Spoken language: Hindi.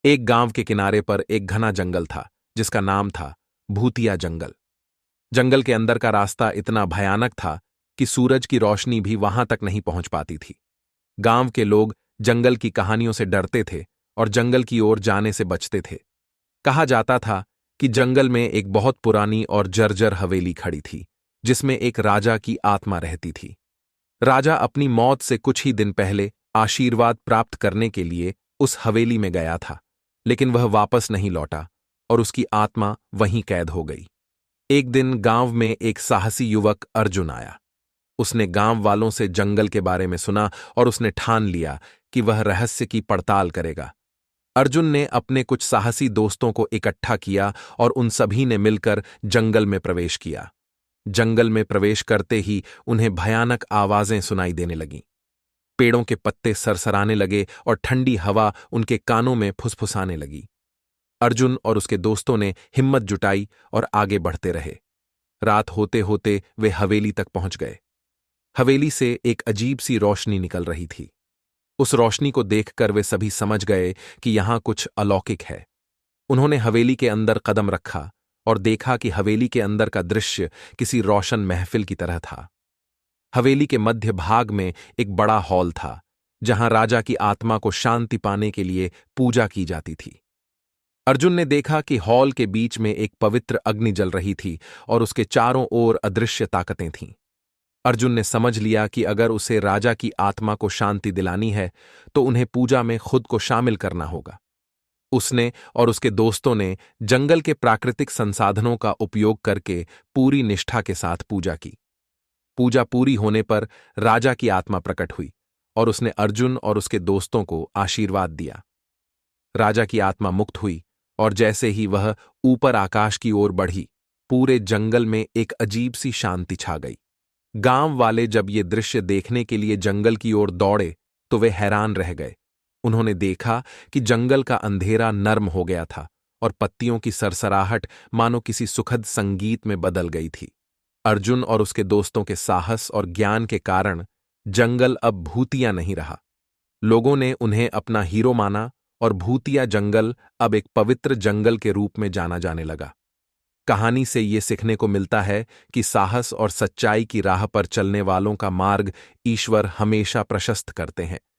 एक गांव के किनारे पर एक घना जंगल था जिसका नाम था भूतिया जंगल। जंगल के अंदर का रास्ता इतना भयानक था कि सूरज की रोशनी भी वहां तक नहीं पहुंच पाती थी। गांव के लोग जंगल की कहानियों से डरते थे और जंगल की ओर जाने से बचते थे। कहा जाता था कि जंगल में एक बहुत पुरानी और जर्जर हवेली खड़ी थी जिसमें एक राजा की आत्मा रहती थी। राजा अपनी मौत से कुछ ही दिन पहले आशीर्वाद प्राप्त करने के लिए उस हवेली में गया था, लेकिन वह वापस नहीं लौटा और उसकी आत्मा वहीं कैद हो गई। एक दिन गांव में एक साहसी युवक अर्जुन आया। उसने गांव वालों से जंगल के बारे में सुना और उसने ठान लिया कि वह रहस्य की पड़ताल करेगा। अर्जुन ने अपने कुछ साहसी दोस्तों को इकट्ठा किया और उन सभी ने मिलकर जंगल में प्रवेश किया। जंगल में प्रवेश करते ही उन्हें भयानक आवाजें सुनाई देने लगीं। पेड़ों के पत्ते सरसराने लगे और ठंडी हवा उनके कानों में फुसफुसाने लगी। अर्जुन और उसके दोस्तों ने हिम्मत जुटाई और आगे बढ़ते रहे। रात होते होते वे हवेली तक पहुंच गए। हवेली से एक अजीब सी रोशनी निकल रही थी। उस रोशनी को देखकर वे सभी समझ गए कि यहां कुछ अलौकिक है। उन्होंने हवेली के अंदर कदम रखा और देखा कि हवेली के अंदर का दृश्य किसी रोशन महफिल की तरह था। हवेली के मध्य भाग में एक बड़ा हॉल था जहां राजा की आत्मा को शांति पाने के लिए पूजा की जाती थी। अर्जुन ने देखा कि हॉल के बीच में एक पवित्र अग्नि जल रही थी और उसके चारों ओर अदृश्य ताकतें थीं। अर्जुन ने समझ लिया कि अगर उसे राजा की आत्मा को शांति दिलानी है तो उन्हें पूजा में खुद को शामिल करना होगा। उसने और उसके दोस्तों ने जंगल के प्राकृतिक संसाधनों का उपयोग करके पूरी निष्ठा के साथ पूजा की। पूजा पूरी होने पर राजा की आत्मा प्रकट हुई और उसने अर्जुन और उसके दोस्तों को आशीर्वाद दिया। राजा की आत्मा मुक्त हुई और जैसे ही वह ऊपर आकाश की ओर बढ़ी, पूरे जंगल में एक अजीब सी शांति छा गई। गांव वाले जब ये दृश्य देखने के लिए जंगल की ओर दौड़े तो वे हैरान रह गए। उन्होंने देखा कि जंगल का अंधेरा नर्म हो गया था और पत्तियों की सरसराहट मानो किसी सुखद संगीत में बदल गई थी। अर्जुन और उसके दोस्तों के साहस और ज्ञान के कारण जंगल अब भूतिया नहीं रहा। लोगों ने उन्हें अपना हीरो माना और भूतिया जंगल अब एक पवित्र जंगल के रूप में जाना जाने लगा। कहानी से ये सीखने को मिलता है कि साहस और सच्चाई की राह पर चलने वालों का मार्ग ईश्वर हमेशा प्रशस्त करते हैं।